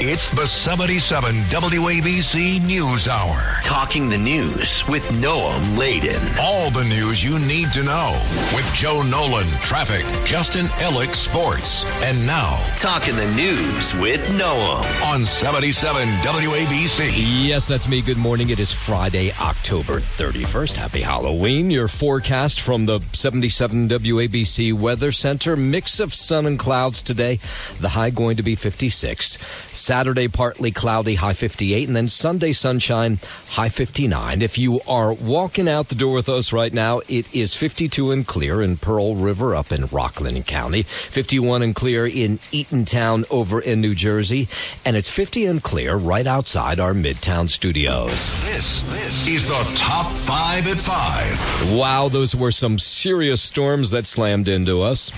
It's the 77 WABC News Hour. Talking the news with Noam Laden. All the news you need to know with Joe Nolan, traffic, Justin Ellick, sports. And now, Talking the news with Noam on 77 WABC. Yes, that's me. Good morning. It is Friday, October 31st. Happy Halloween. Your forecast from the 77 WABC Weather Center. Mix of sun and clouds today. The high going to be 56. Saturday, partly cloudy, high 58. And then Sunday, sunshine, high 59. If you are walking out the door with us right now, it is 52 and clear in Pearl River up in Rockland County. 51 and clear in Eatontown over in New Jersey. And it's 50 and clear right outside our Midtown studios. This is the Top 5 at 5. Wow, those were some serious storms that slammed into us.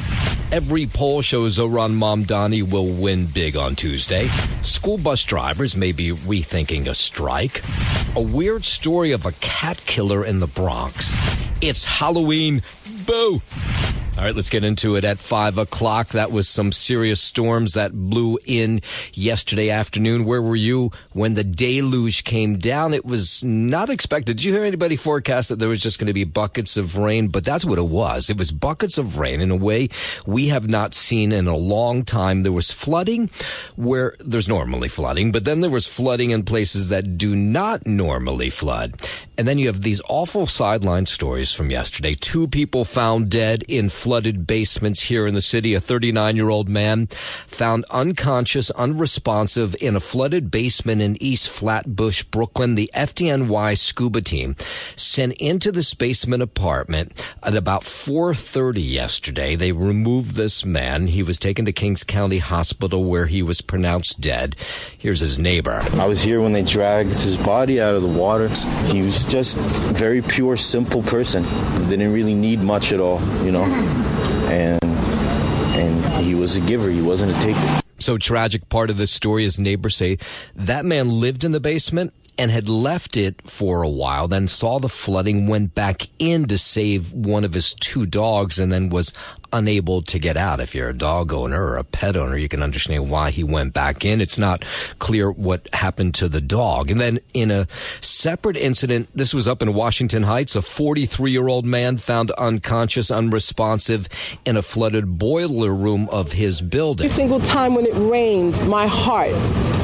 Every poll shows Zohran Mamdani will win big on Tuesday. School bus drivers may be rethinking a strike. A weird story of a cat killer in the Bronx. It's Halloween. Boo! All right, let's get into it at 5 o'clock. That was some serious storms that blew in yesterday afternoon. Where were you when the deluge came down? It was not expected. Did you hear anybody forecast that there was just going to be buckets of rain? But that's what it was. It was buckets of rain in a way we have not seen in a long time. There was flooding where there's normally flooding, but then there was flooding in places that do not normally flood. And then you have these awful sideline stories from yesterday. 2 people found dead in flooded basements here in the city. A 39-year-old man found unconscious, unresponsive in a flooded basement in East Flatbush, Brooklyn. The FDNY scuba team sent into this basement apartment at about 4:30 yesterday. They removed this man. He was taken to Kings County Hospital where he was pronounced dead. Here's his neighbor. I was here when they dragged his body out of the water. He was just a very pure, simple person. Didn't really need much at all, you know. And he was a giver. He wasn't a taker. So tragic part of this story is neighbors say that man lived in the basement and had left it for a while, then saw the flooding, went back in to save one of his 2 dogs, and then was unable to get out. If you're a dog owner or a pet owner, you can understand why he went back in. It's not clear what happened to the dog. And then in a separate incident, this was up in Washington Heights, a 43-year-old man found unconscious, unresponsive in a flooded boiler room of his building. Every single time when it rains, my heart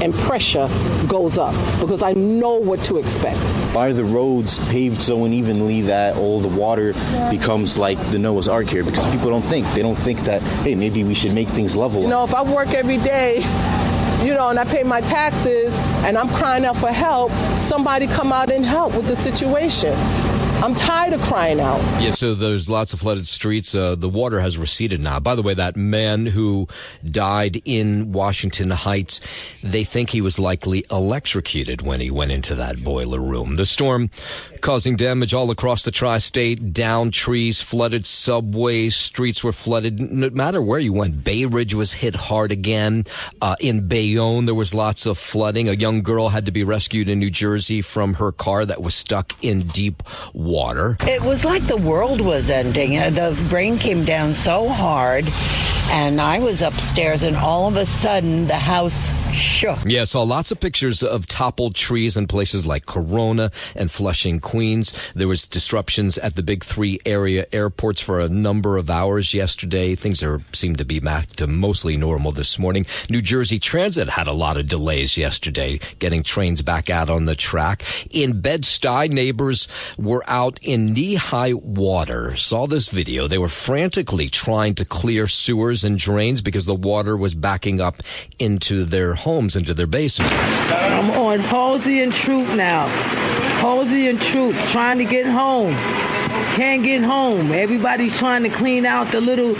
and pressure goes up because I know what to expect. Why are the roads paved so unevenly that all the water becomes like the Noah's Ark here? Because people don't think. They don't think that, hey, maybe we should make things level. You know, if I work every day, you know, and I pay my taxes and I'm crying out for help, somebody come out and help with the situation. I'm tired of crying out. Yeah, so there's lots of flooded streets. The water has receded now. By the way, that man who died in Washington Heights, they think he was likely electrocuted when he went into that boiler room. The storm causing damage all across the tri-state, downed trees, flooded subways, streets were flooded. No matter where you went, Bay Ridge was hit hard again. In Bayonne, there was lots of flooding. A young girl had to be rescued in New Jersey from her car that was stuck in deep water. It was like the world was ending. The rain came down so hard, and I was upstairs, and all of a sudden, the house shook. Yeah, saw lots of pictures of toppled trees in places like Corona and Flushing, Queens. There was disruptions at the big 3 area airports for a number of hours yesterday. Things seem to be back to mostly normal this morning. New Jersey Transit had a lot of delays yesterday, getting trains back out on the track. In Bed-Stuy, neighbors were out in knee-high water. Saw this video. They were frantically trying to clear sewers and drains because the water was backing up into their homes, into their basements. I'm on Halsey and Troop now. Halsey and Troop, trying to get home. Can't get home. Everybody's trying to clean out the little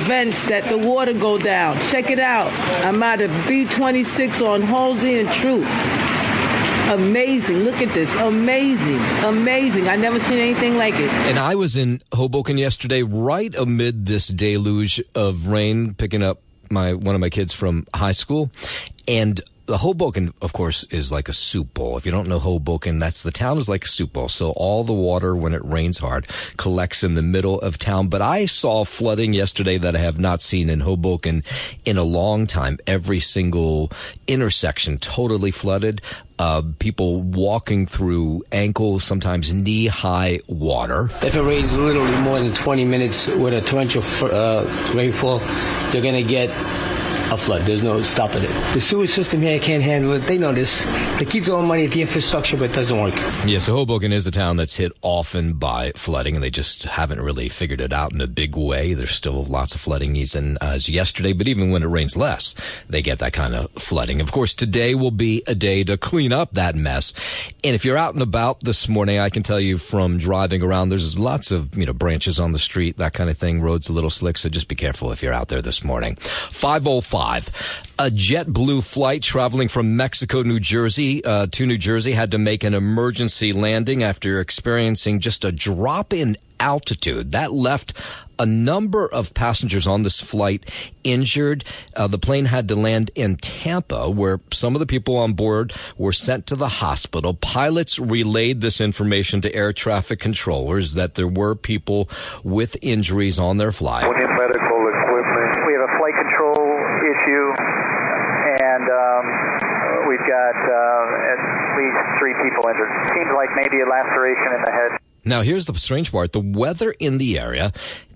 vents that the water go down. Check it out. I'm at a B26 on Halsey and Troop. Amazing. Look at this. Amazing. Amazing. I never seen anything like it. And I was in Hoboken yesterday right amid this deluge of rain, picking up one of my kids from high school. And Hoboken, of course, is like a soup bowl. If you don't know Hoboken, the town is like a soup bowl. So all the water, when it rains hard, collects in the middle of town. But I saw flooding yesterday that I have not seen in Hoboken in a long time. Every single intersection totally flooded. People walking through ankle, sometimes knee-high water. If it rains literally more than 20 minutes with a torrential rainfall, you're going to get a flood. There's no stopping it. The sewer system here can't handle it. They know this. They keep throwing money at the infrastructure, but it doesn't work. Yeah, so Hoboken is a town that's hit often by flooding, and they just haven't really figured it out in a big way. There's still lots of flooding as yesterday, but even when it rains less, they get that kind of flooding. Of course, today will be a day to clean up that mess. And if you're out and about this morning, I can tell you from driving around, there's lots of, branches on the street, that kind of thing. Roads a little slick, so just be careful if you're out there this morning. 5:05. A JetBlue flight traveling from Mexico to New Jersey had to make an emergency landing after experiencing just a drop in altitude. That left a number of passengers on this flight injured. The plane had to land in Tampa, where some of the people on board were sent to the hospital. Pilots relayed this information to air traffic controllers that there were people with injuries on their flight. Medical equipment. We have a flight control issue, and we've got at least 3 people injured. Seems like maybe a laceration in the head. Now, here's the strange part. The weather in the area,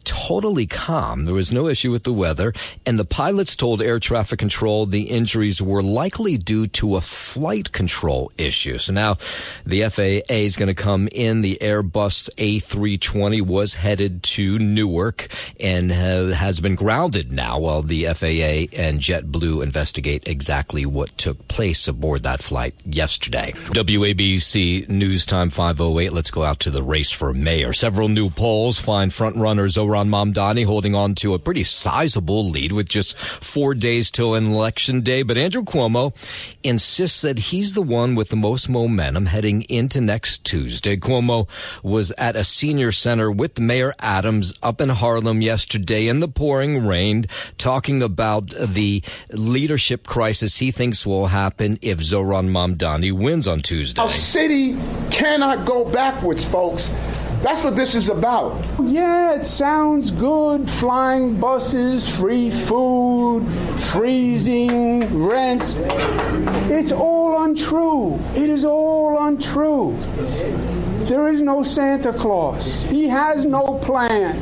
totally calm. There was no issue with the weather. And the pilots told air traffic control the injuries were likely due to a flight control issue. So now the FAA is going to come in. The Airbus A320 was headed to Newark and has been grounded now while the FAA and JetBlue investigate exactly what took place aboard that flight yesterday. WABC News Time 5:08. Let's go out to the race for mayor. Several new polls find frontrunner Zohran Mamdani holding on to a pretty sizable lead with just 4 days till election day. But Andrew Cuomo insists that he's the one with the most momentum heading into next Tuesday. Cuomo was at a senior center with Mayor Adams up in Harlem yesterday in the pouring rain, talking about the leadership crisis he thinks will happen if Zohran Mamdani wins on Tuesday. Our city cannot go backwards, folks. That's what this is about. Yeah, it sounds good. Flying buses, free food, freezing rents. It's all untrue. It is all untrue. There is no Santa Claus. He has no plan.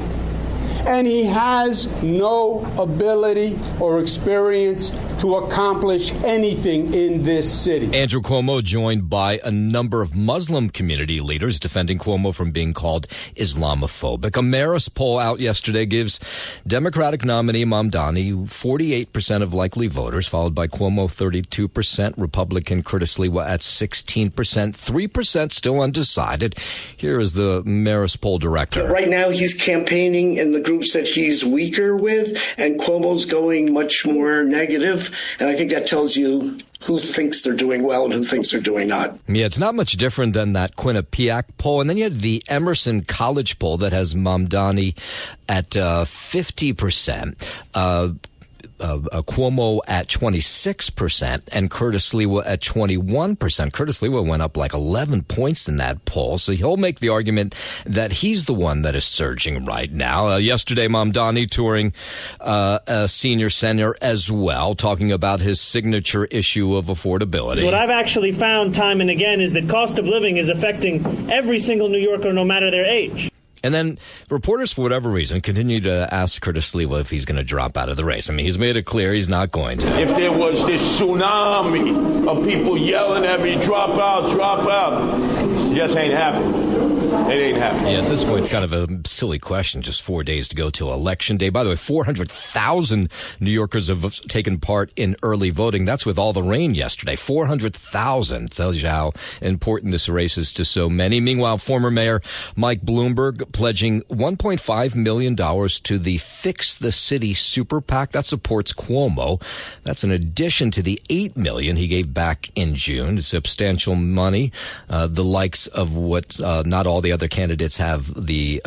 And he has no ability or experience to accomplish anything in this city. Andrew Cuomo joined by a number of Muslim community leaders defending Cuomo from being called Islamophobic. A Marist poll out yesterday gives Democratic nominee Mamdani 48% of likely voters, followed by Cuomo 32%, Republican Curtis Sliwa at 16%, 3% still undecided. Here is the Marist poll director. Right now he's campaigning in the groups that he's weaker with, and Cuomo's going much more negative. And I think that tells you who thinks they're doing well and who thinks they're doing not. Yeah, it's not much different than that Quinnipiac poll. And then you had the Emerson College poll that has Mamdani at 50%. Cuomo at 26% and Curtis Sliwa at 21%. Curtis Sliwa went up like 11 points in that poll, so he'll make the argument that he's the one that is surging right now. Yesterday, Mamdani touring a senior center as well, talking about his signature issue of affordability. What I've actually found time and again is that cost of living is affecting every single New Yorker, no matter their age. And then reporters, for whatever reason, continue to ask Curtis Sliwa if he's going to drop out of the race. I mean, he's made it clear he's not going to. If there was this tsunami of people yelling at me, drop out, it just ain't happening. It ain't happening. Yeah, at this point, it's kind of a silly question. Just 4 days to go till Election Day. By the way, 400,000 New Yorkers have taken part in early voting. That's with all the rain yesterday. 400,000 tells you how important this race is to so many. Meanwhile, former Mayor Mike Bloomberg pledging $1.5 million to the Fix the City Super PAC that supports Cuomo. That's in addition to the $8 million he gave back in June. Substantial money, the likes of what not all the other candidates have the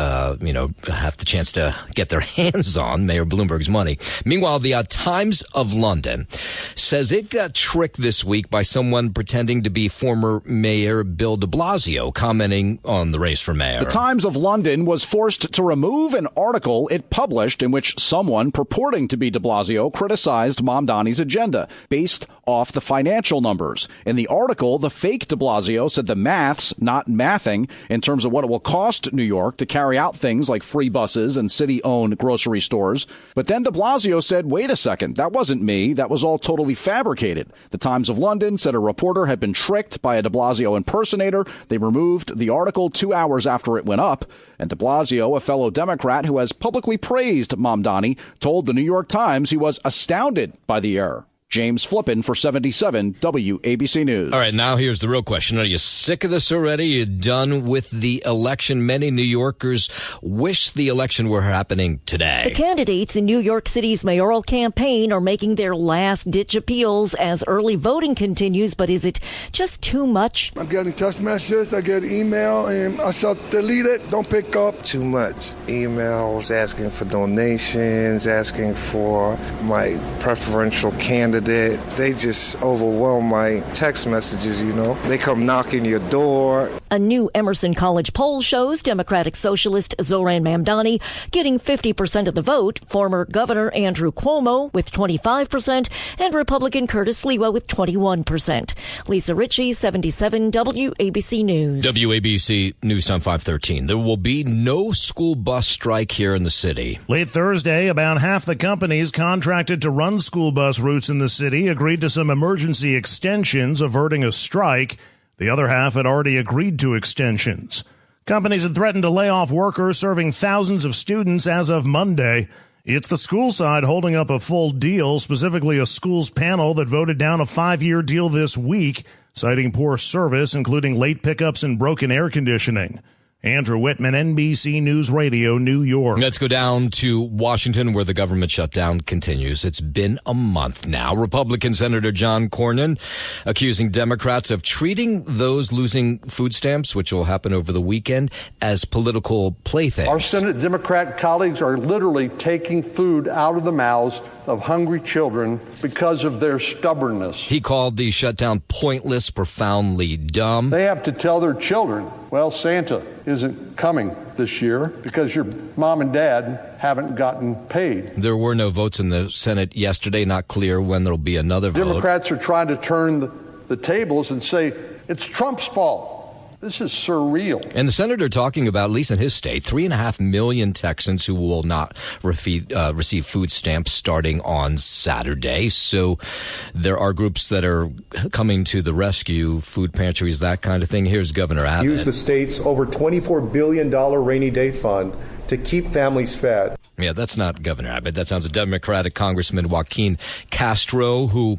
chance to get their hands on Mayor Bloomberg's money. Meanwhile, the Times of London says it got tricked this week by someone pretending to be former Mayor Bill de Blasio, commenting on the race for mayor. The Times of London was forced to remove an article it published in which someone purporting to be de Blasio criticized Mamdani's agenda based off the financial numbers. In the article, the fake de Blasio said the math's not mathing in terms of what it will cost New York to carry out things like free buses and city-owned grocery stores. But then de Blasio said, wait a second, that wasn't me. That was all totally fabricated. The Times of London said a reporter had been tricked by a de Blasio impersonator. They removed the article 2 hours after it went up. And de Blasio, a fellow Democrat who has publicly praised Mamdani, told the New York Times he was astounded by the error. James Flippin for 77 WABC News. All right, now here's the real question. Are you sick of this already? You done with the election? Many New Yorkers wish the election were happening today. The candidates in New York City's mayoral campaign are making their last-ditch appeals as early voting continues, but is it just too much? I'm getting text messages, I get email, and I shall delete it, don't pick up. Too much. Emails asking for donations, asking for my preferential candidate. They just overwhelm my text messages, They come knocking your door. A new Emerson College poll shows Democratic Socialist Zohran Mamdani getting 50% of the vote, former Governor Andrew Cuomo with 25%, and Republican Curtis Sliwa with 21%. Lisa Ritchie, 77 WABC News. WABC News Time 513. There will be no school bus strike here in the city. Late Thursday, about half the companies contracted to run school bus routes in the city agreed to some emergency extensions, averting a strike. The other half had already agreed to extensions. Companies had threatened to lay off workers serving thousands of students as of Monday. It's the school side holding up a full deal, specifically a schools panel that voted down a 5-year deal this week, citing poor service, including late pickups and broken air conditioning. Andrew Whitman, NBC News Radio, New York. Let's go down to Washington, where the government shutdown continues. It's been a month now. Republican Senator John Cornyn accusing Democrats of treating those losing food stamps, which will happen over the weekend, as political playthings. Our Senate Democrat colleagues are literally taking food out of the mouths of hungry children because of their stubbornness. He called the shutdown pointless, profoundly dumb. They have to tell their children, well, Santa isn't coming this year because your mom and dad haven't gotten paid. There were no votes in the Senate yesterday. Not clear when there'll be another vote. Democrats are trying to turn the tables and say it's Trump's fault. This is surreal. And the senator talking about, at least in his state, 3.5 million Texans who will not receive food stamps starting on Saturday. So there are groups that are coming to the rescue, food pantries, that kind of thing. Here's Governor Abbott. Use the state's over $24 billion rainy day fund to keep families fed. Yeah, that's not Governor Abbott. That sounds a Democratic Congressman Joaquin Castro, who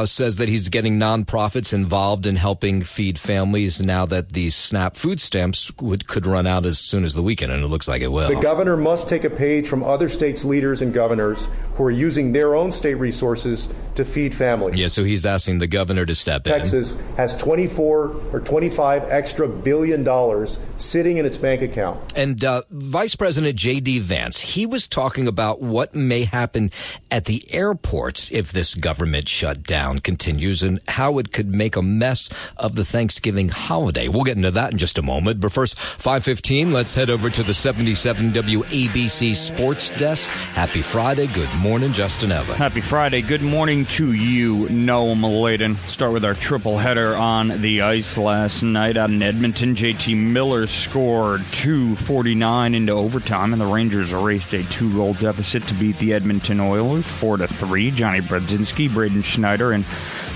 says that he's getting nonprofits involved in helping feed families now that these SNAP food stamps could run out as soon as the weekend, and it looks like it will. The governor must take a page from other states' leaders and governors who are using their own state resources to feed families. Yeah, so he's asking the governor to step in. Texas has 24 or 25 extra $1 billion sitting in its bank account. And Vice President J.D. Vance, he was talking about what may happen at the airports if this government shutdown continues and how it could make a mess of the Thanksgiving holiday. We'll get into that in just a moment. But first, 5:15, let's head over to the 77 WABC Sports Desk. Happy Friday. Good morning, Justin Eva. Happy Friday. Good morning to you, Noam Laden. Start with our triple header on the ice last night out in Edmonton. JT Miller scored 2:49 into overtime, and the Rangers erased a 2-goal deficit to beat the Edmonton Oilers 4-3. Johnny Brodzinski, Braden Schneider, and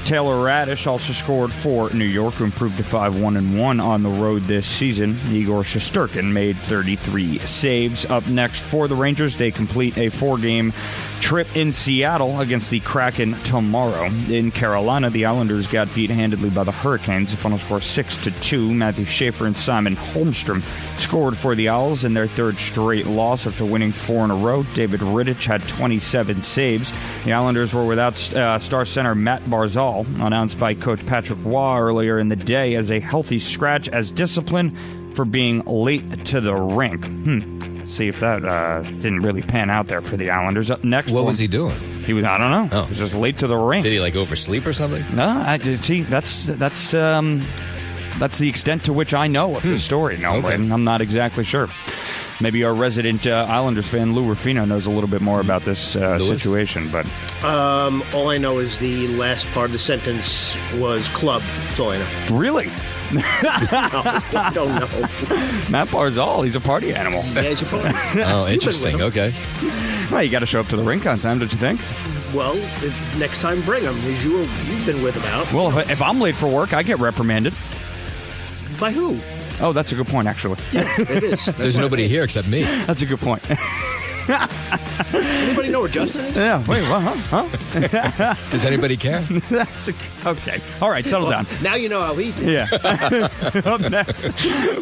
Taylor Radish also scored for New York, who improved to 5-1-1 on the road this season. Igor Shesterkin made 33 saves. Up next for the Rangers, they complete a 4-game trip in Seattle against the Kraken tomorrow. In Carolina, the Islanders got beat handedly by the Hurricanes. The final score 6-2. Matthew Schaefer and Simon Holmstrom scored for the Owls in their third straight loss after winning 4 in a row. David Rittich had 27 saves. The Islanders were without star center Matt Barzal, announced by Coach Patrick Waugh earlier in the day as a healthy scratch as discipline. for being late to the rink. See if that didn't really pan out there for the Islanders. Up next, what was he doing? I don't know. Oh. He was just late to the rink. Did he oversleep or something? No, that's the extent to which I know of the story. No, okay. I'm not exactly sure. Maybe our resident Islanders fan, Lou Rufino, knows a little bit more about this situation. But all I know is the last part of the sentence was club. That's all I know. Really? No, I don't know. Matt Barzal, he's a party animal. Yeah, he's a party. Oh, interesting. Okay. Well, you got to show up to the rink on time, don't you think? Well, next time bring him, as you've been with him out. Well, if I'm late for work, I get reprimanded. By who? Oh, that's a good point, actually. Yeah, it is. There's nobody here except me. That's a good point. Anybody know where Justin is? Yeah. Wait, what? Huh? Does anybody care? Okay. All right, settle down. Now you know how he feels. Yeah. Up next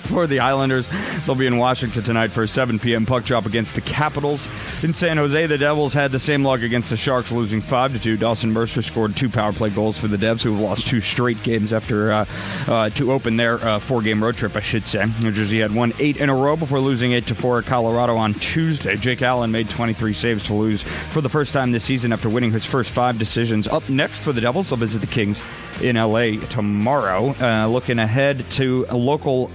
for the Islanders, they'll be in Washington tonight for a 7 p.m. puck drop against the Capitals. In San Jose, the Devils had the same luck against the Sharks, losing 5-2. Dawson Mercer scored 2 power play goals for the Devs, who have lost 2 straight games after to open their 4-game road trip, I should say. New Jersey had won 8 in a row before losing 8-4 at Colorado on Tuesday. Jake Allen made 23 saves to lose for the first time this season after winning his first 5 decisions. Up next for the Devils, they'll visit the Kings in L.A. tomorrow. Looking ahead to a local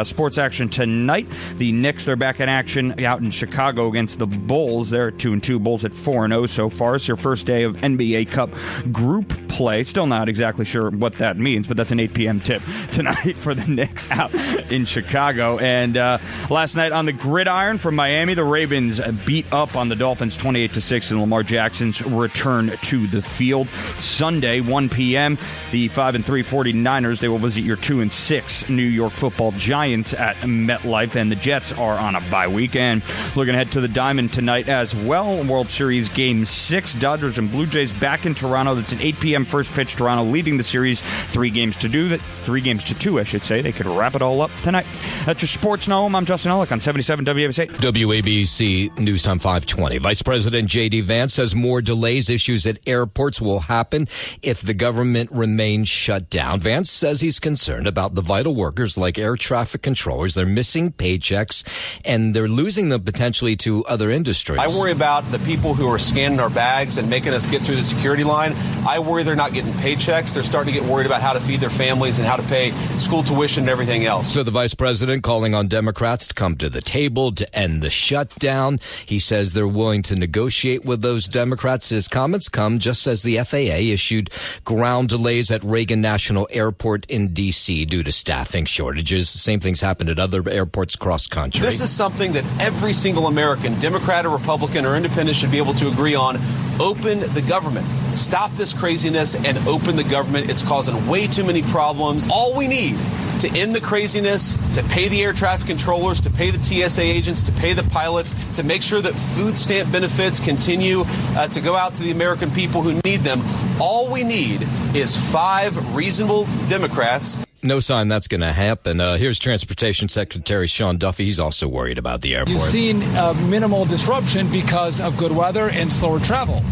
sports action tonight. The Knicks, they're back in action out in Chicago against the Bulls. They're 2-2. Bulls at 4-0 so far. It's their first day of NBA Cup group play. Still not exactly sure what that means, but that's an 8 p.m. tip tonight for the Knicks out in Chicago. And last night on the gridiron from Miami, the Ravens beat up on the Dolphins 28-6 in Lamar Jackson's return to the field. Sunday, 1 p.m., the 5-3 49ers, they will visit your 2-6 New York Football Giants at MetLife, and the Jets are on a bye weekend. Looking ahead to the Diamond tonight as well. World Series Game 6, Dodgers and Blue Jays back in Toronto. That's an 8 p.m. first pitch. Toronto leading the series 3 games to 2, I should say. They could wrap it all up tonight. That's your Sports Gnome. I'm Justin Ellick on 77 WABC. WABC News Time 520. Vice President J.D. Vance says more delays, issues at airports will happen if the government remains shut down. Vance says he's concerned about the vital workers like air traffic controllers. They're missing paychecks, and they're losing them potentially to other industries. I worry about the people who are scanning our bags and making us get through the security line. I worry they're not getting paychecks. They're starting to get worried about how to feed their families and how to pay school tuition and everything else. So the vice president calling on Democrats to come to the table to end the shutdown. He says they're willing to negotiate with those Democrats. His comments come just as the FAA issued ground delays at Reagan National Airport in D.C. due to staffing shortages. The same things happened at other airports across country. This is something that every single American, Democrat or Republican or Independent, should be able to agree on. Open the government. Stop this craziness and open the government. It's causing way too many problems. All we need to end the craziness, to pay the air traffic controllers, to pay the TSA agents, to pay the pilots, to make sure that food stamp benefits continue to go out to the American people who need them. All we need is 5 reasonable Democrats. No sign that's going to happen. Here's Transportation Secretary Sean Duffy. He's also worried about the airports. You've seen minimal disruption because of good weather and slower travel.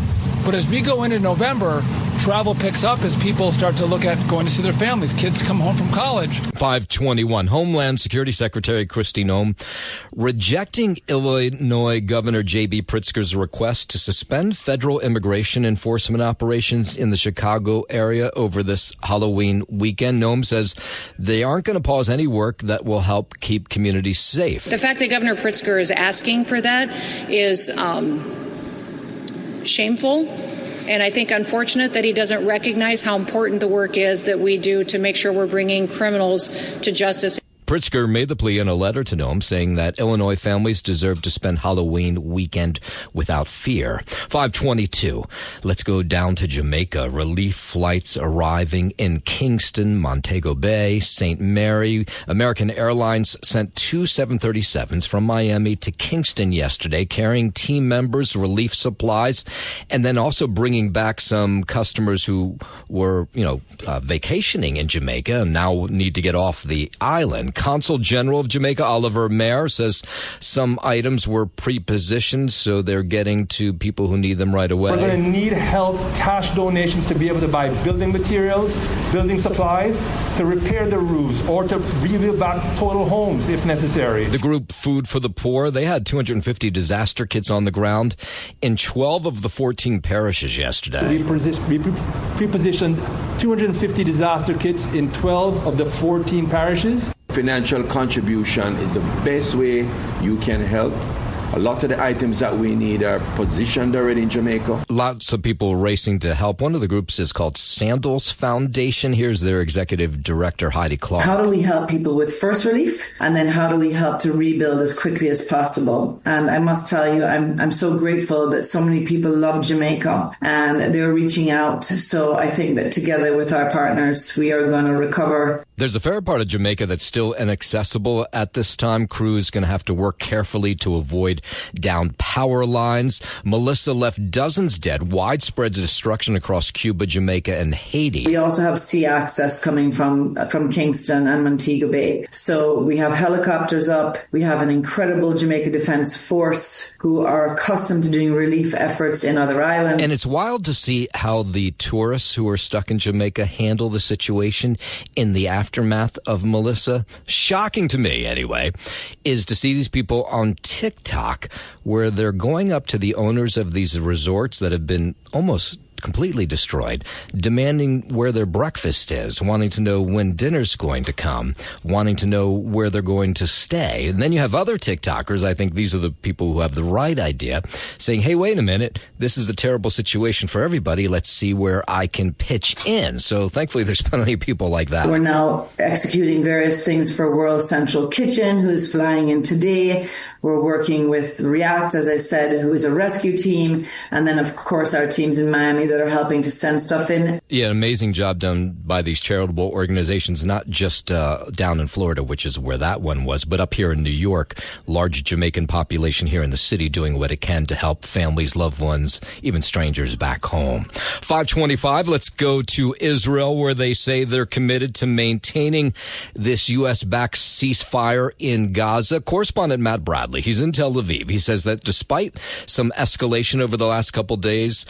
But as we go into November, travel picks up as people start to look at going to see their families. Kids come home from college. 521. Homeland Security Secretary Kristi Noem rejecting Illinois Governor J.B. Pritzker's request to suspend federal immigration enforcement operations in the Chicago area over this Halloween weekend. Noem says they aren't going to pause any work that will help keep communities safe. The fact that Governor Pritzker is asking for that is shameful, and I think unfortunate that he doesn't recognize how important the work is that we do to make sure we're bringing criminals to justice. Pritzker made the plea in a letter to Noem saying that Illinois families deserve to spend Halloween weekend without fear. 522. Let's go down to Jamaica. Relief flights arriving in Kingston, Montego Bay, St. Mary. American Airlines sent 2 737s from Miami to Kingston yesterday, carrying team members, relief supplies, and then also bringing back some customers who were, vacationing in Jamaica and now need to get off the island. Consul General of Jamaica, Oliver Mayer, says some items were pre-positioned, so they're getting to people who need them right away. We're going to need help, cash donations to be able to buy building materials, building supplies, to repair the roofs, or to rebuild back total homes if necessary. The group Food for the Poor, they had 250 disaster kits on the ground in 12 of the 14 parishes yesterday. We pre-positioned 250 disaster kits in 12 of the 14 parishes. Financial contribution is the best way you can help. A lot of the items that we need are positioned already in Jamaica. Lots of people racing to help. One of the groups is called Sandals Foundation. Here's their executive director, Heidi Clark. How do we help people with first relief? And then how do we help to rebuild as quickly as possible? And I must tell you, I'm so grateful that so many people love Jamaica and they're reaching out. So I think that together with our partners, we are going to recover. There's a fair part of Jamaica that's still inaccessible at this time. Crews going to have to work carefully to avoid downed power lines. Melissa left dozens dead, widespread destruction across Cuba, Jamaica, and Haiti. We also have sea access coming from Kingston and Montego Bay. So we have helicopters up. We have an incredible Jamaica Defense Force who are accustomed to doing relief efforts in other islands. And it's wild to see how the tourists who are stuck in Jamaica handle the situation in the aftermath of Melissa. Shocking to me, anyway, is to see these people on TikTok where they're going up to the owners of these resorts that have been almost completely destroyed, demanding where their breakfast is, wanting to know when dinner's going to come, wanting to know where they're going to stay. And then you have other TikTokers, I think these are the people who have the right idea, saying, hey, wait a minute, this is a terrible situation for everybody. Let's see where I can pitch in. So thankfully, there's plenty of people like that. We're now executing various things for World Central Kitchen, who's flying in today. We're working with React, as I said, who is a rescue team. And then, of course, our teams in Miami that are helping to send stuff in. Yeah, an amazing job done by these charitable organizations, not just down in Florida, which is where that one was, but up here in New York. Large Jamaican population here in the city doing what it can to help families, loved ones, even strangers back home. 5:25, let's go to Israel, where they say they're committed to maintaining this U.S.-backed ceasefire in Gaza. Correspondent Matt Bradley, he's in Tel Aviv. He says that despite some escalation over the last couple days,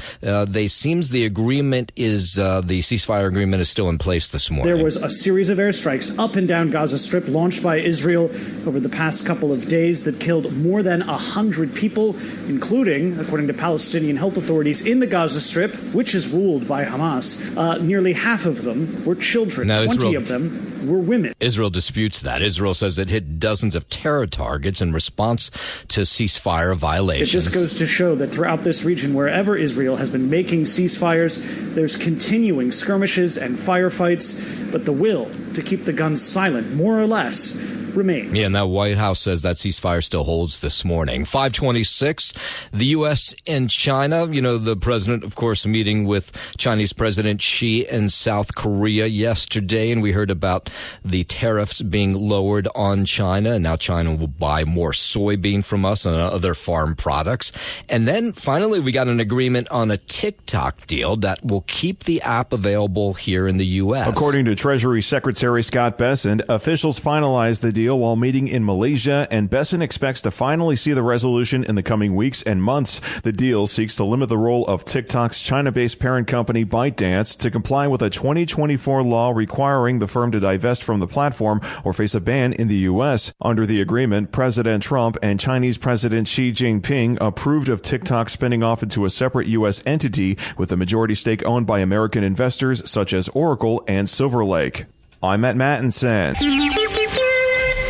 seems the agreement is the ceasefire agreement is still in place this morning. There was a series of airstrikes up and down Gaza Strip launched by Israel over the past couple of days that killed more than 100 people, including, according to Palestinian health authorities in the Gaza Strip, which is ruled by Hamas, nearly half of them were children. Now, 20 of them were women. Israel disputes that. Israel says it hit dozens of terror targets in response to ceasefire violations. It just goes to show that throughout this region, wherever Israel has been making ceasefires, there's continuing skirmishes and firefights, but the will to keep the guns silent, more or less, remains. Yeah, and that White House says that ceasefire still holds this morning. 5:26, the U.S. and China, the president, of course, meeting with Chinese President Xi in South Korea yesterday, and we heard about the tariffs being lowered on China, and now China will buy more soybean from us and other farm products. And then finally, we got an agreement on a TikTok deal that will keep the app available here in the U.S. According to Treasury Secretary Scott Bessent, officials finalized the deal while meeting in Malaysia, and Bessent expects to finally see the resolution in the coming weeks and months. The deal seeks to limit the role of TikTok's China-based parent company ByteDance to comply with a 2024 law requiring the firm to divest from the platform or face a ban in the U.S. Under the agreement, President Trump and Chinese President Xi Jinping approved of TikTok spinning off into a separate U.S. entity with a majority stake owned by American investors such as Oracle and Silver Lake. I'm Matt Mattinson.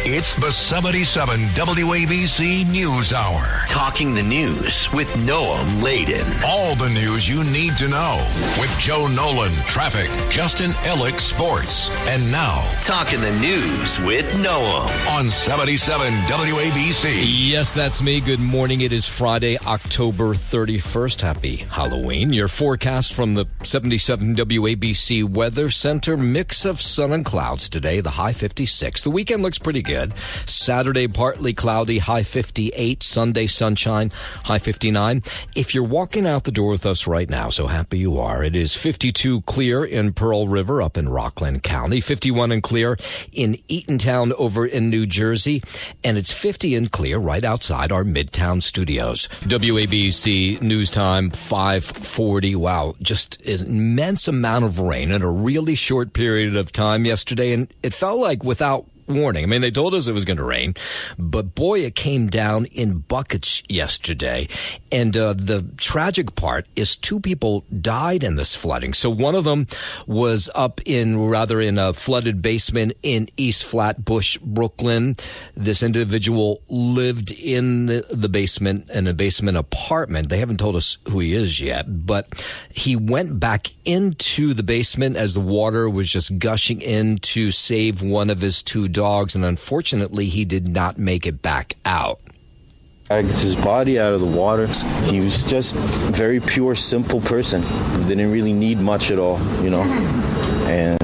It's the 77 WABC News Hour. Talking the news with Noam Laden. All the news you need to know with Joe Nolan, traffic, Justin Ellick, sports. And now, Talking the News with Noam on 77 WABC. Yes, that's me. Good morning. It is Friday, October 31st. Happy Halloween. Your forecast from the 77 WABC Weather Center. Mix of sun and clouds today. The high 56. The weekend looks pretty good. good. Saturday, partly cloudy, high 58. Sunday, sunshine, high 59. If you're walking out the door with us right now, so happy you are, it is 52 clear in Pearl River up in Rockland County, 51 and clear in Eatontown over in New Jersey, and it's 50 and clear right outside our Midtown studios. WABC News Time, 5:40. Wow, just an immense amount of rain in a really short period of time yesterday, and it felt like without warning. I mean, they told us it was going to rain, but boy, it came down in buckets yesterday. And the tragic part is 2 people died in this flooding. So one of them was up in a flooded basement in East Flatbush, Brooklyn. This individual lived in the basement, in a basement apartment. They haven't told us who he is yet, but he went back into the basement as the water was just gushing in to save one of his 2 dogs, and unfortunately, he did not make it back out. I get his body out of the water. He was just a very pure, simple person. He didn't really need much at all, and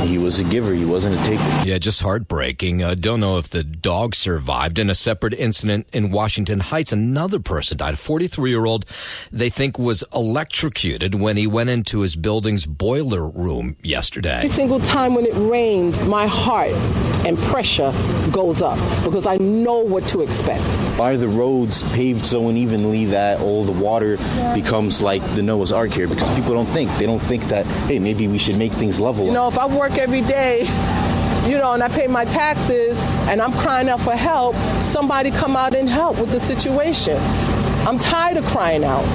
he was a giver. He wasn't a taker. Yeah, just heartbreaking. Don't know if the dog survived. In a separate incident in Washington Heights, another person died. A 43-year-old they think was electrocuted when he went into his building's boiler room yesterday. Every single time when it rains, my heart and pressure goes up because I know what to expect. By the roads paved so unevenly that all the water becomes like the Noah's Ark here, because people don't think. They don't think that, hey, maybe we should make things level. If I work every day, and I pay my taxes and I'm crying out for help, somebody come out and help with the situation. I'm tired of crying out.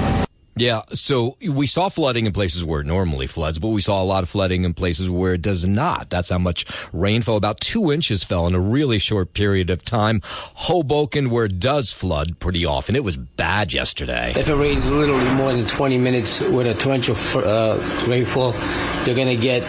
Yeah, so we saw flooding in places where it normally floods, but we saw a lot of flooding in places where it does not. That's how much rain fell. About 2 inches fell in a really short period of time. Hoboken, where it does flood pretty often, it was bad yesterday. If it rains literally more than 20 minutes with a torrential rainfall, you're going to get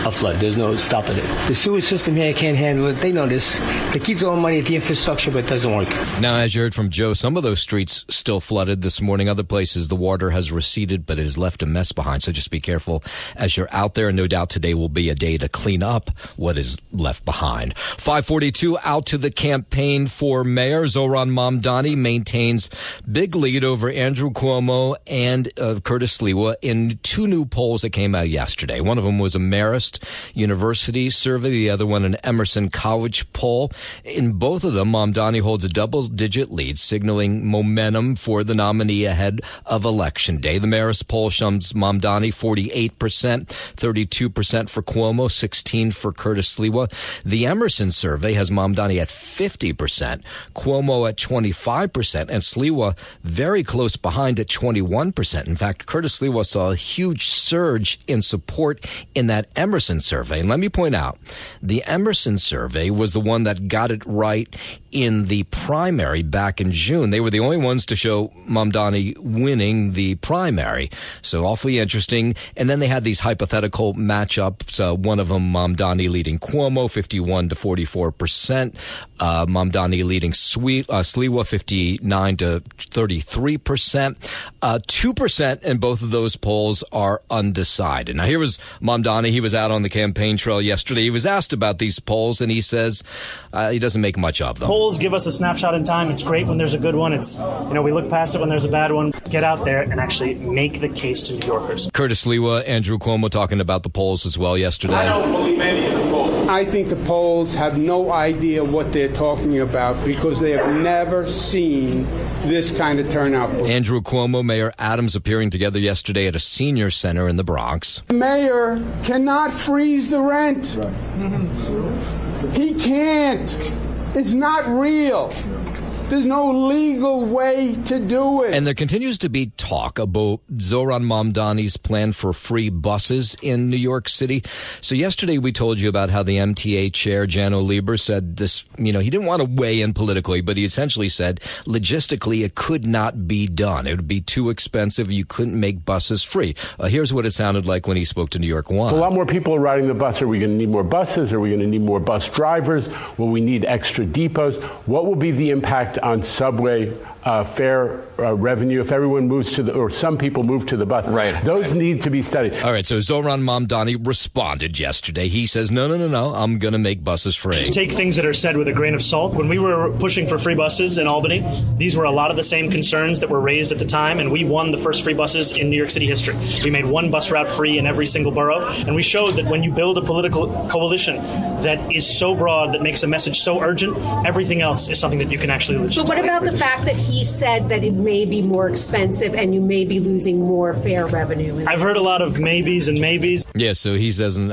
a flood. There's no stopping it. The sewage system here can't handle it. They know this. They keep throwing money at the infrastructure, but it doesn't work. Now, as you heard from Joe, some of those streets still flooded this morning. Other places, the water has receded, but it has left a mess behind. So just be careful as you're out there. And no doubt today will be a day to clean up what is left behind. 5:42 out to the campaign for mayor. Zohran Mamdani maintains big lead over Andrew Cuomo and Curtis Sliwa in 2 new polls that came out yesterday. One of them was a Marist University survey, the other one an Emerson College poll. In both of them, Mamdani holds a double-digit lead, signaling momentum for the nominee ahead of Election Day. The Marist poll shows Mamdani 48%, 32% for Cuomo, 16% for Curtis Sliwa. The Emerson survey has Mamdani at 50%, Cuomo at 25%, and Sliwa very close behind at 21%. In fact, Curtis Sliwa saw a huge surge in support in that Emerson survey. And let me point out, the Emerson survey was the one that got it right in the primary back in June. They were the only ones to show Mamdani winning the primary. So awfully interesting. And then they had these hypothetical matchups. One of them, Mamdani leading Cuomo, 51 to 44%. Mamdani leading Sliwa, 59 to 33%. 2% in both of those polls are undecided. Now, here was Mamdani. He was out on the campaign trail yesterday. He was asked about these polls, and he says he doesn't make much of them. Polls give us a snapshot in time. It's great when there's a good one. It's, we look past it when there's a bad one. Get out there and actually make the case to New Yorkers. Curtis Sliwa, Andrew Cuomo talking about the polls as well yesterday. I don't believe any of the polls. I think the polls have no idea what they're talking about because they have never seen this kind of turnout. Andrew Cuomo, Mayor Adams appearing together yesterday at a senior center in the Bronx. The mayor cannot freeze the rent. Right. He can't. It's not real. There's no legal way to do it. And there continues to be talk about Zohran Mamdani's plan for free buses in New York City. So yesterday we told you about how the MTA chair, Janno Lieber, said this, he didn't want to weigh in politically, but he essentially said logistically it could not be done. It would be too expensive. You couldn't make buses free. Here's what it sounded like when he spoke to New York One. A lot more people are riding the bus. Are we going to need more buses? Are we going to need more bus drivers? Will we need extra depots? What will be the impact on subway fare revenue if everyone moves to or some people move to the bus. Right. Those need to be studied. All right, so Zohran Mamdani responded yesterday. He says, no, I'm going to make buses free. Take things that are said with a grain of salt. When we were pushing for free buses in Albany, these were a lot of the same concerns that were raised at the time, and we won the first free buses in New York City history. We made one bus route free in every single borough, and we showed that when you build a political coalition that is so broad, that makes a message so urgent, everything else is something that you can actually legitimize. But what about the fact that he said that it may be more expensive and you may be losing more fare revenue? I've heard a lot of maybes and maybes. Yeah, so he doesn't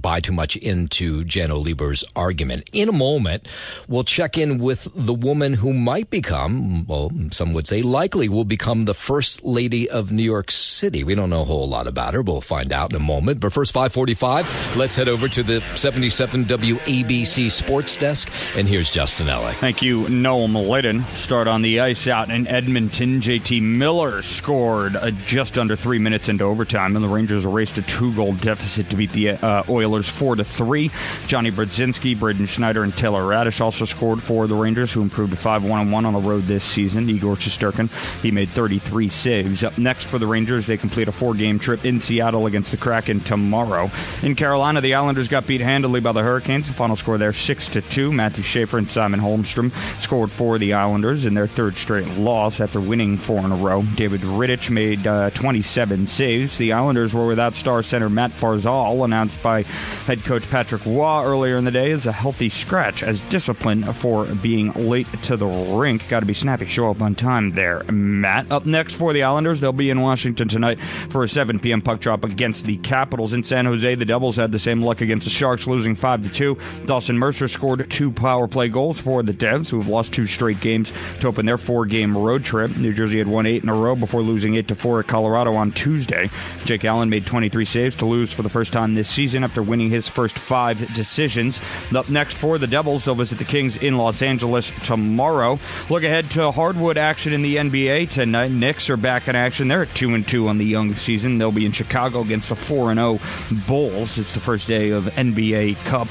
buy too much into Jan Lieber's argument. In a moment, we'll check in with the woman who might become, well, some would say likely will become the First Lady of New York City. We don't know a whole lot about her. We'll find out in a moment. But first, 5:45, let's head over to the 77 WABC Sports Desk. And here's Justin Ellick. Thank you, Noam Laden. Start on the ice out in Edmonton. JT Miller scored just under 3 minutes into overtime, and the Rangers raced a 2-goal deficit to beat the Oilers 4-3. Johnny Brodzinski, Braden Schneider, and Taylor Radish also scored for the Rangers, who improved to 5-1-1 on the road this season. Igor Shesterkin, he made 33 saves. Up next for the Rangers, they complete a 4-game trip in Seattle against the Kraken tomorrow. In Carolina, the Islanders got beat handily by the Hurricanes. The final score there, 6-2. Matthew Schaefer and Simon Holmstrom scored for the Islanders in their third straight loss after winning 4 in a row. David Rittich made 27 saves. The Islanders were without star center Matt Barzal, announced by head coach Patrick Waugh earlier in the day as a healthy scratch as discipline for being late to the rink. Got to be snappy. Show up on time there, Matt. Up next for the Islanders, they'll be in Washington tonight for a 7 p.m. puck drop against the Capitals. In San Jose, the Devils had the same luck against the Sharks, losing 5-2. Dawson Mercer scored 2 power play goals for the Devs, who have lost 2 straight games to open their 4-game road trip. New Jersey had won 8 in a row before losing 8-4 at Colorado on Tuesday. Jake Allen made 23 saves to lose for the first time this season after winning his first 5 decisions. Up next for the Devils, they'll visit the Kings in Los Angeles tomorrow. Look ahead to hardwood action in the NBA tonight. Knicks are back in action. They're at 2-2 on the young season. They'll be in Chicago against the 4-0 Bulls. It's the first day of NBA Cup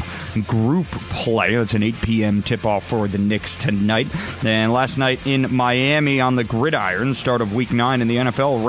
group play. It's an 8 p.m. tip-off for the Knicks tonight. And last night in Miami on the gridiron, start of Week 9 in the NFL,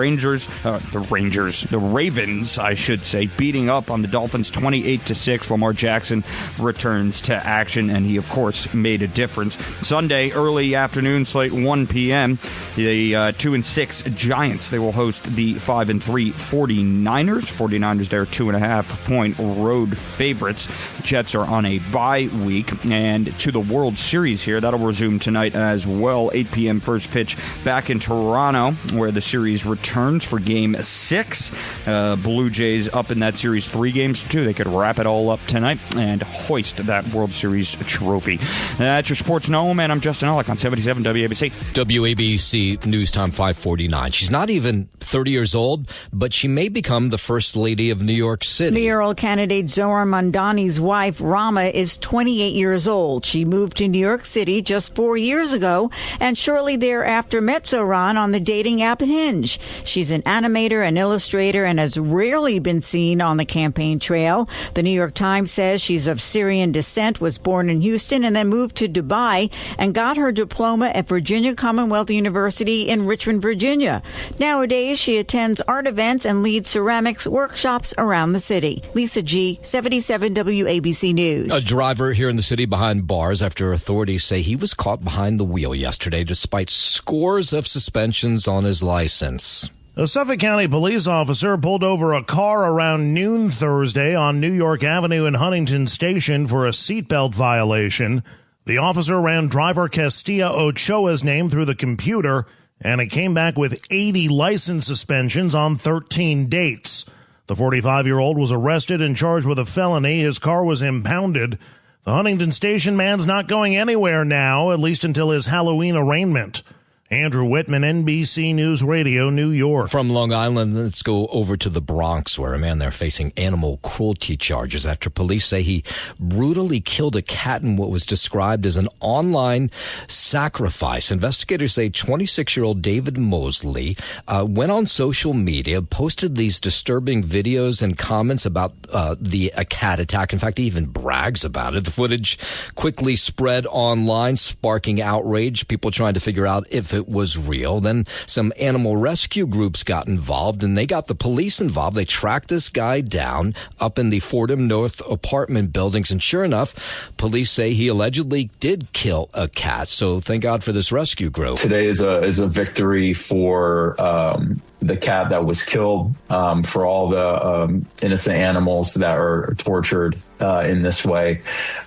the Ravens, I should say, beating up on the Dolphins 28-6. Lamar Jackson returns to action, and he, of course, made a difference. Sunday, early afternoon slate, 1 p.m., the 2-6 Giants, they will host the 5-3 49ers. 49ers, they're 2.5-point road favorites. Jets are on a bye week. And to the World Series here, that'll resume tonight as well. 8 p.m. first pitch back in Toronto, where the series returns for Game 6. Blue Jays up in that series 3-2. They could wrap it all up tonight and hoist that World Series trophy. That's your Sports Noam, and I'm Justin Ellick on 77 WABC. WABC News Time 5:49. She's not even 30 years old, but she may become the First Lady of New York City. Mayoral candidate Zohran Mamdani's wife, Rama, is 28 years old. She moved to New York City just 4 years ago and shortly thereafter met Zohran on the dating app Hinge. She's an animator and illustrator and has rarely been seen on the campaign trail. The New York Times says she's of Syrian descent, was born in Houston, and then moved to Dubai and got her diploma at Virginia Commonwealth University in Richmond, Virginia. Nowadays, she attends art events and leads ceramics workshops around the city. Lisa G., 77 WABC News. A driver here in the city behind bars after authorities say he was caught behind the wheel yesterday despite scores of suspensions on his license. A Suffolk County police officer pulled over a car around noon Thursday on New York Avenue in Huntington Station for a seatbelt violation. The officer ran driver Castilla Ochoa's name through the computer, and it came back with 80 license suspensions on 13 dates. The 45-year-old was arrested and charged with a felony. His car was impounded. The Huntington Station man's not going anywhere now, at least until his Halloween arraignment. Andrew Whitman, NBC News Radio, New York. From Long Island, let's go over to the Bronx, where a man there facing animal cruelty charges after police say he brutally killed a cat in what was described as an online sacrifice. Investigators say 26-year-old David Mosley went on social media, posted these disturbing videos and comments about a cat attack. In fact, he even brags about it. The footage quickly spread online, sparking outrage, people trying to figure out if it was real. Then some animal rescue groups got involved, and they got the police involved. They tracked this guy down up in the Fordham North apartment buildings, and sure enough, police say he allegedly did kill a cat. So thank God for this rescue group. Today is a victory for the cat that was killed, for all the innocent animals that are tortured in this way,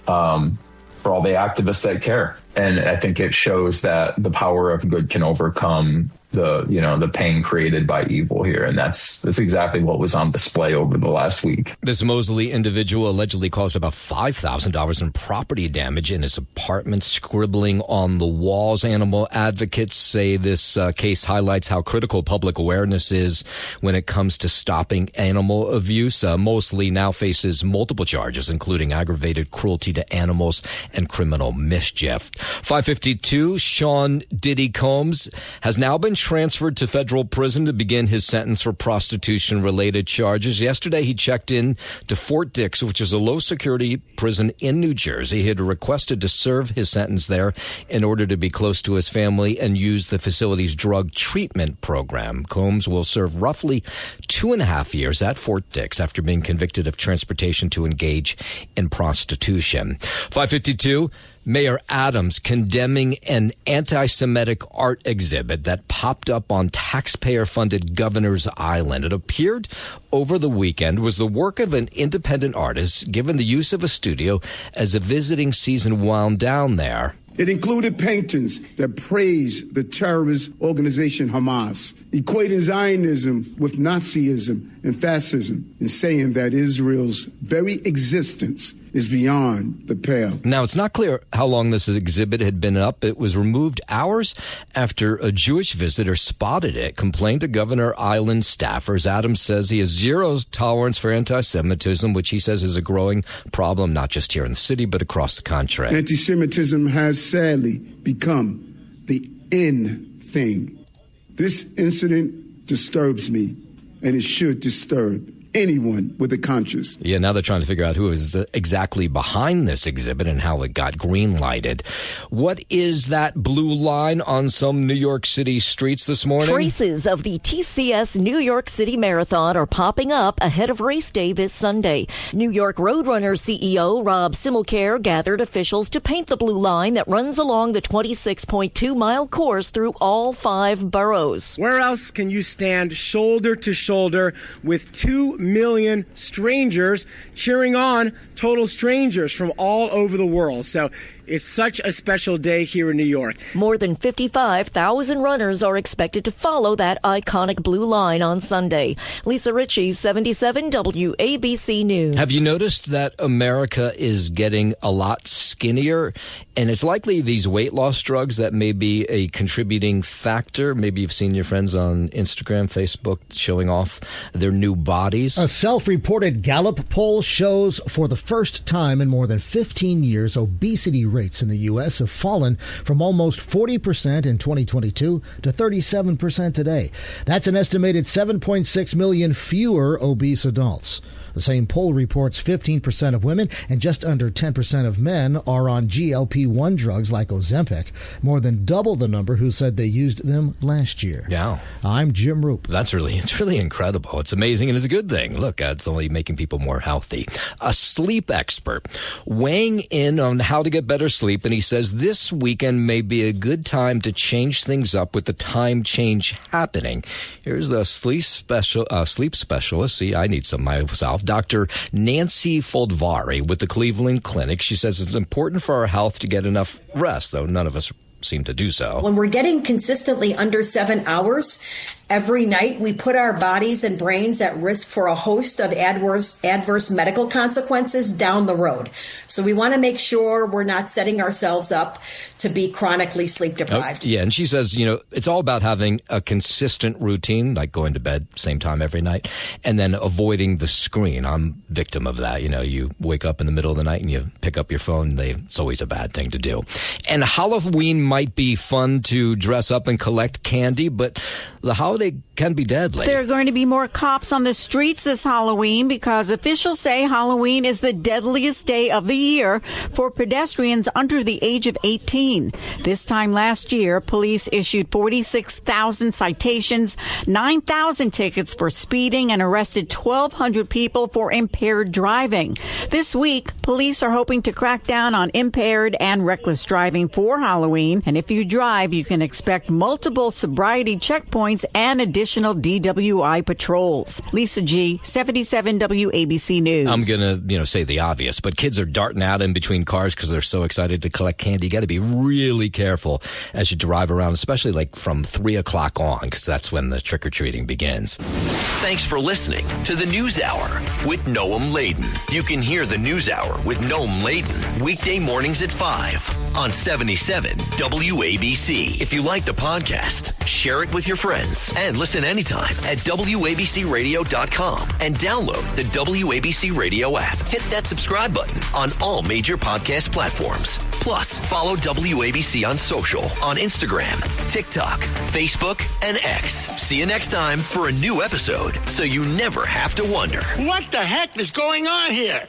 for all the activists that care. And I think it shows that the power of good can overcome the pain created by evil here. And that's exactly what was on display over the last week. This Mosley individual allegedly caused about $5,000 in property damage in his apartment, scribbling on the walls. Animal advocates say this case highlights how critical public awareness is when it comes to stopping animal abuse. Mosley now faces multiple charges, including aggravated cruelty to animals and criminal mischief. 552, Sean Diddy Combs has now been transferred to federal prison to begin his sentence for prostitution-related charges. Yesterday, he checked in to Fort Dix, which is a low-security prison in New Jersey. He had requested to serve his sentence there in order to be close to his family and use the facility's drug treatment program. Combs will serve roughly 2.5 years at Fort Dix after being convicted of transportation to engage in prostitution. 552. Mayor Adams condemning an anti-Semitic art exhibit that popped up on taxpayer-funded Governor's Island. It appeared over the weekend, was the work of an independent artist given the use of a studio as a visiting season wound down there. It included paintings that praised the terrorist organization Hamas, equating Zionism with Nazism and fascism, and saying that Israel's very existence is beyond the pale. Now, it's not clear how long this exhibit had been up. It was removed hours after a Jewish visitor spotted it, complained to Governor Island staffers. Adams says he has zero tolerance for anti-Semitism, which he says is a growing problem, not just here in the city, but across the country. Anti-Semitism has sadly become the in thing. This incident disturbs me, and it should disturb anyone with a conscience. Yeah, now they're trying to figure out who is exactly behind this exhibit and how it got green-lighted. What is that blue line on some New York City streets this morning? Traces of the TCS New York City Marathon are popping up ahead of race day this Sunday. New York Roadrunners CEO Rob Simmelcare gathered officials to paint the blue line that runs along the 26.2-mile course through all 5 boroughs. Where else can you stand shoulder to shoulder with 2 million strangers cheering on total strangers from all over the world? So it's such a special day here in New York. More than 55,000 runners are expected to follow that iconic blue line on Sunday. Lisa Ritchie, 77 WABC News. Have you noticed that America is getting a lot skinnier? And it's likely these weight loss drugs that may be a contributing factor. Maybe you've seen your friends on Instagram, Facebook showing off their new bodies. A self-reported Gallup poll shows for the first time in more than 15 years, obesity rates in the U.S. have fallen from almost 40% in 2022 to 37% today. That's an estimated 7.6 million fewer obese adults. The same poll reports 15% of women and just under 10% of men are on GLP-1 drugs like Ozempic, more than double the number who said they used them last year. Yeah. I'm Jim Roop. It's really incredible. It's amazing and it's a good thing. Look, it's only making people more healthy. A sleep expert weighing in on how to get better sleep, and he says this weekend may be a good time to change things up with the time change happening. Here's a sleep specialist. See, I need some myself. Dr. Nancy Foldvari with the Cleveland Clinic. She says it's important for our health to get enough rest, though none of us seem to do so. When we're getting consistently under 7 hours, every night, we put our bodies and brains at risk for a host of adverse medical consequences down the road. So we want to make sure we're not setting ourselves up to be chronically sleep deprived. Yeah, and she says, it's all about having a consistent routine, like going to bed same time every night, and then avoiding the screen. I'm victim of that. You wake up in the middle of the night and you pick up your phone. It's always a bad thing to do. And Halloween might be fun to dress up and collect candy, but the holiday can be deadly. There are going to be more cops on the streets this Halloween because officials say Halloween is the deadliest day of the year for pedestrians under the age of 18. This time last year, police issued 46,000 citations, 9,000 tickets for speeding, and arrested 1,200 people for impaired driving. This week, police are hoping to crack down on impaired and reckless driving for Halloween. And if you drive, you can expect multiple sobriety checkpoints and additional DWI patrols. Lisa G, 77 WABC News. I'm going to, say the obvious, but kids are darting out in between cars because they're so excited to collect candy. You got to be really careful as you drive around, especially like from 3 o'clock on, because that's when the trick-or-treating begins. Thanks for listening to the News Hour with Noam Laden. You can hear the News Hour with Noam Laden weekday mornings at 5 on 77 WABC. If you like the podcast, share it with your friends and listen anytime at WABCRadio.com and download the WABC Radio app. Hit that subscribe button on all major podcast platforms. Plus, follow WABC on social on Instagram, TikTok, Facebook, and X. See you next time for a new episode so you never have to wonder. What the heck is going on here?